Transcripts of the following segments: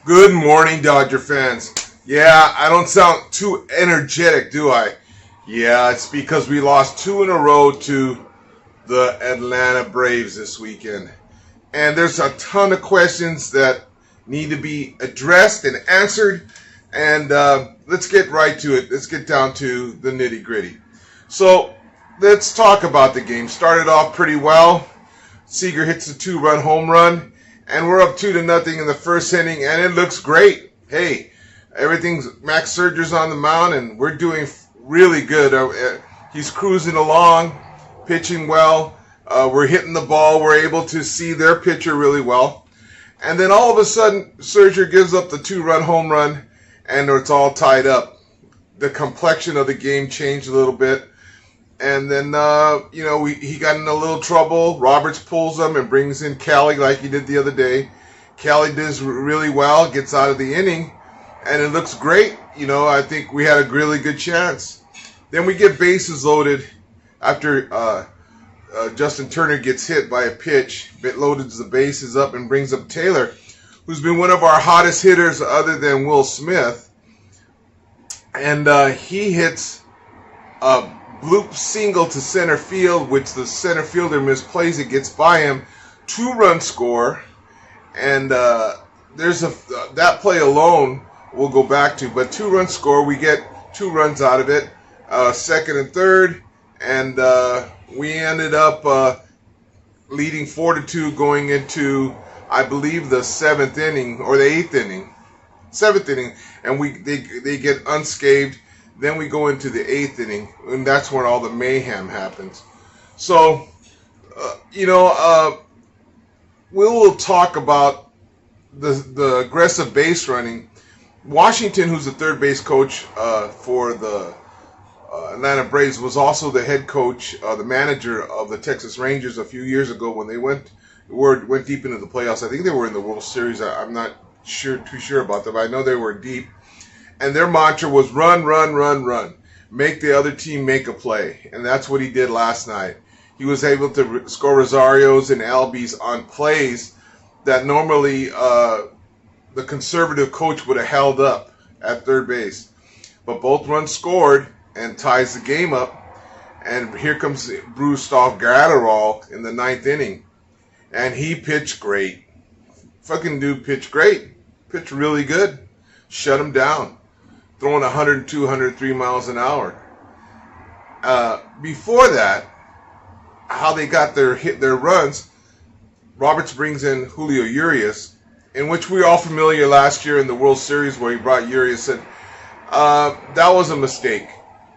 Good morning, Dodger fans. Yeah, I don't sound too energetic, do I? Yeah, it's because we lost two in a row to the Atlanta Braves this weekend. And there's a ton of questions that need to be addressed and answered. And let's get right to it. Let's get down to the nitty gritty. So let's talk about the game. Started off pretty well. Seager hits a 2-run home run, and we're up 2-0 in the first inning, and it looks great. Hey, everything's Max Serger's on the mound, and we're doing really good. He's cruising along, pitching well. We're hitting the ball. We're able to see their pitcher really well. And then all of a sudden, Serger gives up the 2-run home run, and it's all tied up. The complexion of the game changed a little bit. And then, he got in a little trouble. Roberts pulls him and brings in Kelly like he did the other day. Kelly does really well, gets out of the inning, and it looks great. I think we had a really good chance. Then we get bases loaded after Justin Turner gets hit by a pitch. Loads the bases up and brings up Taylor, who's been one of our hottest hitters other than Will Smith. And he hits a bloop single to center field, which the center fielder misplays it, gets by him, 2-run score, and there's that play alone we'll go back to, but 2-run score, we get 2 runs out of it, second and third, and we ended up leading 4-2 going into, I believe, the 7th inning or the 8th inning, 7th inning, and they get unscathed. Then we go into the 8th inning, and that's when all the mayhem happens. So, we will talk about the aggressive base running. Washington, who's the third base coach for the Atlanta Braves, was also the head coach, the manager of the Texas Rangers a few years ago when they went deep into the playoffs. I think they were in the World Series. I'm not too sure about that, but I know they were deep. And their mantra was run, run, run, run. Make the other team make a play. And that's what he did last night. He was able to score Rosarios and Albies on plays that normally the conservative coach would have held up at third base. But both runs scored and ties the game up. And here comes Bruce O.G.L.A.R. in the 9th inning. And he pitched great. Fucking dude pitched great. Pitched really good. Shut him down. Throwing 102, 103 miles an hour. Before that, how they got their runs, Roberts brings in Julio Urias, in which we were all familiar last year in the World Series where he brought Urias in. That was a mistake.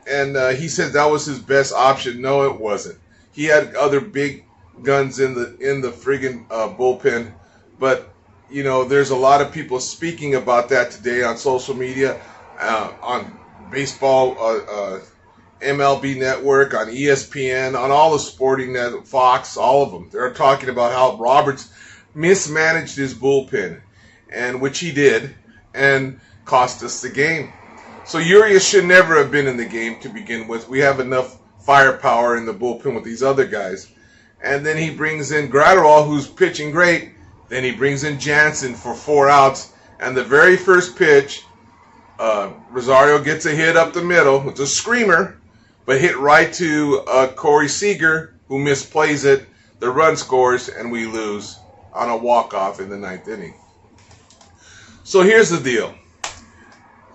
And he said that was his best option. No, it wasn't. He had other big guns in the friggin' bullpen. But, there's a lot of people speaking about that today on social media. On baseball, MLB Network, on ESPN, on all the sporting net, Fox, all of them. They're talking about how Roberts mismanaged his bullpen, and which he did, and cost us the game. So Urias should never have been in the game to begin with. We have enough firepower in the bullpen with these other guys. And then he brings in Gratterall, who's pitching great. Then he brings in Jansen for 4 outs. And the very first pitch, Rosario gets a hit up the middle. It's a screamer, but hit right to Corey Seager, who misplays it. The run scores, and we lose on a walk-off in the 9th inning. So here's the deal.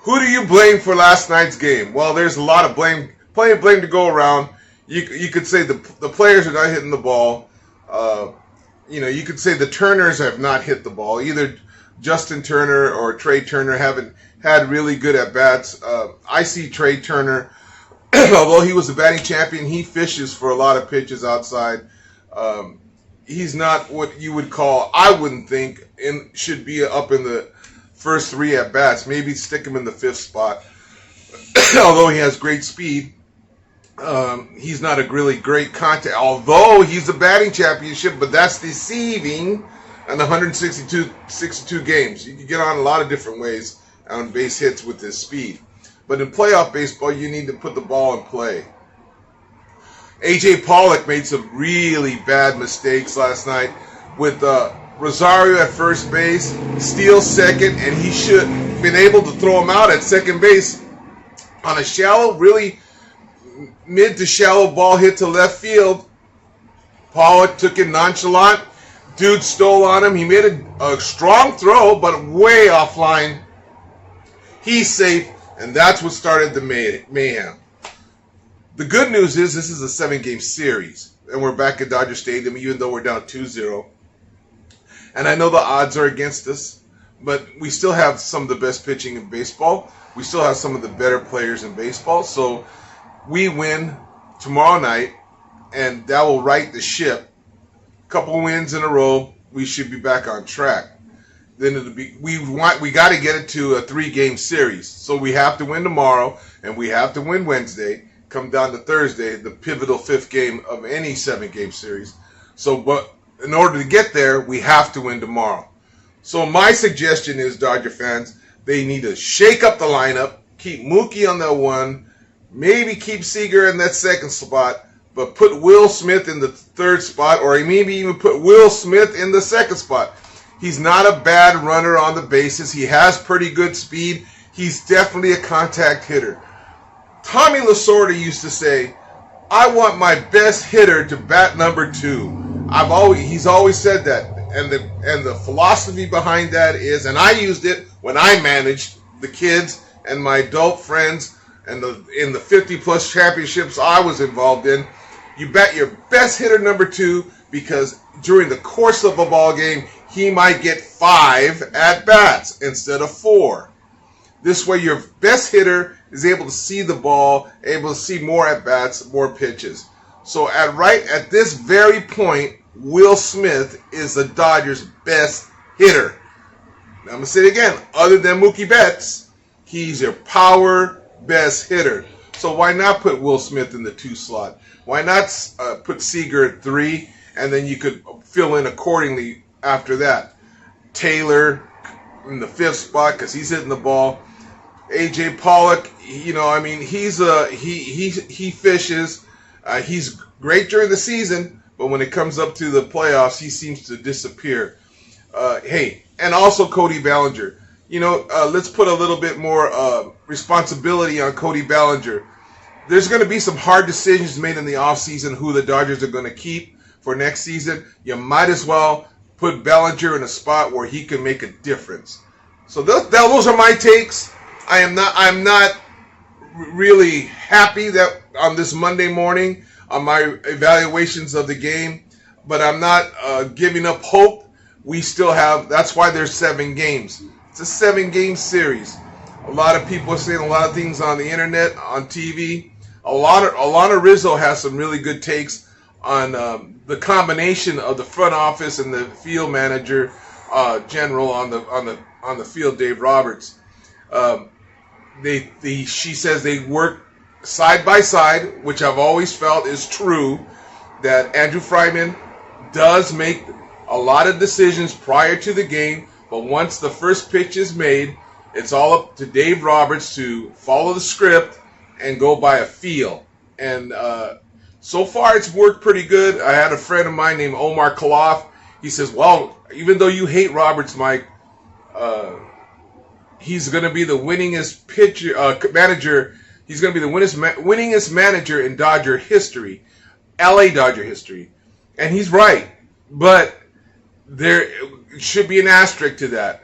Who do you blame for last night's game? Well, there's a lot of blame to go around. You could say the players are not hitting the ball. You could say the Turners have not hit the ball. Either Justin Turner or Trey Turner haven't had really good at-bats. I see Trey Turner, although he was the batting champion, he fishes for a lot of pitches outside. He's not what you would call, I wouldn't think, should be up in the first 3 at-bats. Maybe stick him in the 5th spot. Although he has great speed, he's not a really great contact. Although he's the batting championship, but that's deceiving in 162 games. You can get on a lot of different ways on base hits with his speed. But in playoff baseball, you need to put the ball in play. A.J. Pollock made some really bad mistakes last night with Rosario at first base, Steele second, and he should have been able to throw him out at second base on a shallow, really mid to shallow ball hit to left field. Pollock took it nonchalant. Dude stole on him. He made a strong throw, but way offline. He's safe, and that's what started the mayhem. The good news is this is a 7-game series, and we're back at Dodger Stadium, even though we're down 2-0. And I know the odds are against us, but we still have some of the best pitching in baseball. We still have some of the better players in baseball. So we win tomorrow night, and that will right the ship. A couple wins in a row, we should be back on track. Then it'll be we got to get it to a 3-game series. So we have to win tomorrow, and we have to win Wednesday. Come down to Thursday, the pivotal 5th game of any 7-game series. So, but in order to get there, we have to win tomorrow. So my suggestion is, Dodger fans, they need to shake up the lineup, keep Mookie on that 1, maybe keep Seager in that 2nd spot, but put Will Smith in the 3rd spot, or maybe even put Will Smith in the 2nd spot. He's not a bad runner on the bases. He has pretty good speed. He's definitely a contact hitter. Tommy Lasorda used to say, I want my best hitter to bat number 2. He's always said that. And the philosophy behind that is, and I used it when I managed the kids and my adult friends and in the 50-plus championships I was involved in, you bat your best hitter number 2 because during the course of a ball game, he might get 5 at-bats instead of 4. This way, your best hitter is able to see the ball, able to see more at-bats, more pitches. So at this very point, Will Smith is the Dodgers' best hitter. Now, I'm going to say it again. Other than Mookie Betts, he's your power best hitter. So why not put Will Smith in the 2 slot? Why not put Seager at 3, and then you could fill in accordingly after that? Taylor in the 5th spot because he's hitting the ball. A.J. Pollock, he fishes. He's great during the season, but when it comes up to the playoffs, he seems to disappear. And also Cody Bellinger. Let's put a little bit more responsibility on Cody Bellinger. There's going to be some hard decisions made in the offseason who the Dodgers are going to keep for next season. You might as well put Bellinger in a spot where he can make a difference. So those are my takes. I'm not really happy that on this Monday morning on my evaluations of the game, but I'm not giving up hope. We still have. That's why there's 7 games. It's a 7-game series. A lot of people are saying a lot of things on the internet, on TV. Alana Rizzo has some really good takes on the combination of the front office and the field manager, general on the field, Dave Roberts. She says they work side by side, which I've always felt is true, that Andrew Friedman does make a lot of decisions prior to the game, but once the first pitch is made, it's all up to Dave Roberts to follow the script and go by a feel. And so far it's worked pretty good. I had a friend of mine named Omar Khalaf. He says, well, even though you hate Roberts, Mike, he's going to be the winningest manager. He's going to be the winningest manager in Dodger history, L.A. Dodger history. And he's right. But there should be an asterisk to that.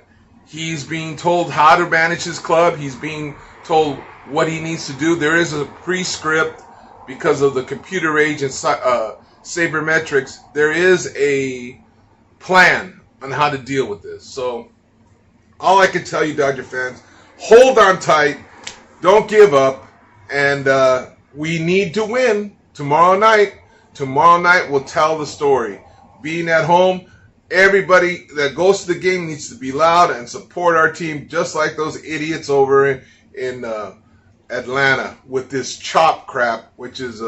He's being told how to manage his club. He's being told what he needs to do. There is a pre-script because of the computer age and sabermetrics. There is a plan on how to deal with this. So all I can tell you, Dodger fans, hold on tight. Don't give up. And we need to win tomorrow night. Tomorrow night will tell the story. Being at home, everybody that goes to the game needs to be loud and support our team, just like those idiots over in Atlanta with this chop crap, which is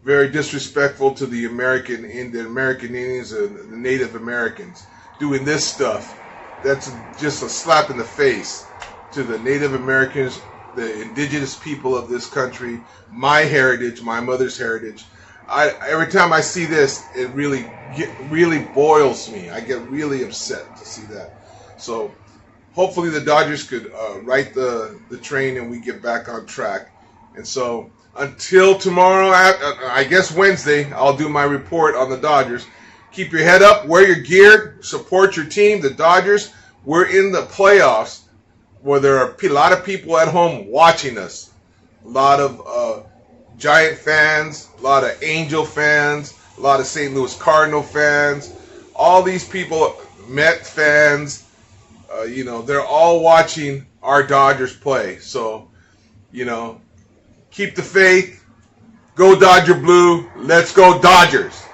very disrespectful to the American Indians and the Native Americans. Doing this stuff, that's just a slap in the face to the Native Americans, the indigenous people of this country, my heritage, my mother's heritage. every time I see this, it really boils me. I get really upset to see that. So hopefully the Dodgers could right the train and we get back on track. And so until tomorrow, I guess Wednesday, I'll do my report on the Dodgers. Keep your head up, wear your gear, support your team, the Dodgers. We're in the playoffs where there are a lot of people at home watching us. A lot of Giant fans, a lot of Angel fans, a lot of St. Louis Cardinal fans. All these people, Met fans, they're all watching our Dodgers play. So, keep the faith. Go Dodger Blue. Let's go Dodgers.